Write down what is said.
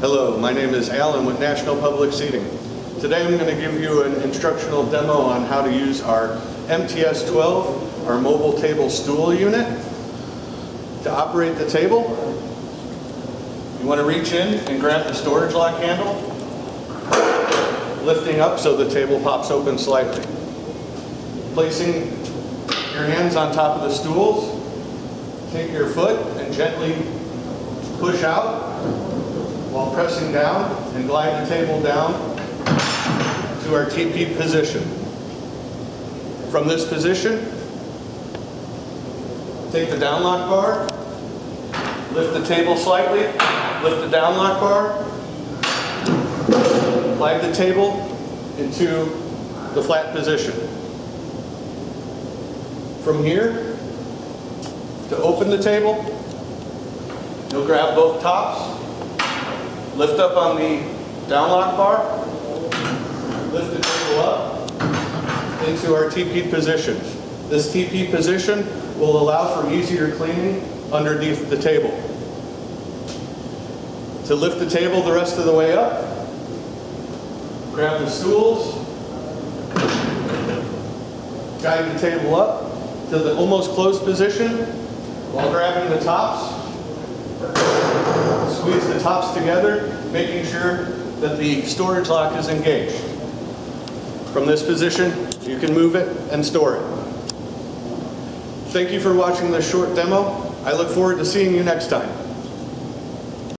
Hello, my name is Alan with National Public Seating. Today I'm going to give you an instructional demo on how to use our MTS12, our mobile table stool unit. To operate the table, you want to reach in and grab the storage lock handle, lifting up so the table pops open slightly. Placing your hands on top of the stools, take your foot and gently push out while pressing down and glide the table down to our TP position. From this position, take the down lock bar, lift the table slightly, lift the down lock bar, glide the table into the flat position. From here, to open the table, you'll grab both tops, lift up on the down lock bar, lift the table up into our TP positions. This TP position will allow for easier cleaning underneath the table. To lift the table the rest of the way up, grab the stools, guide the table up to the almost closed position while grabbing the tops. Squeeze the tops together, making sure that the storage lock is engaged. From this position, you can move it and store it. Thank you for watching this short demo. I look forward to seeing you next time.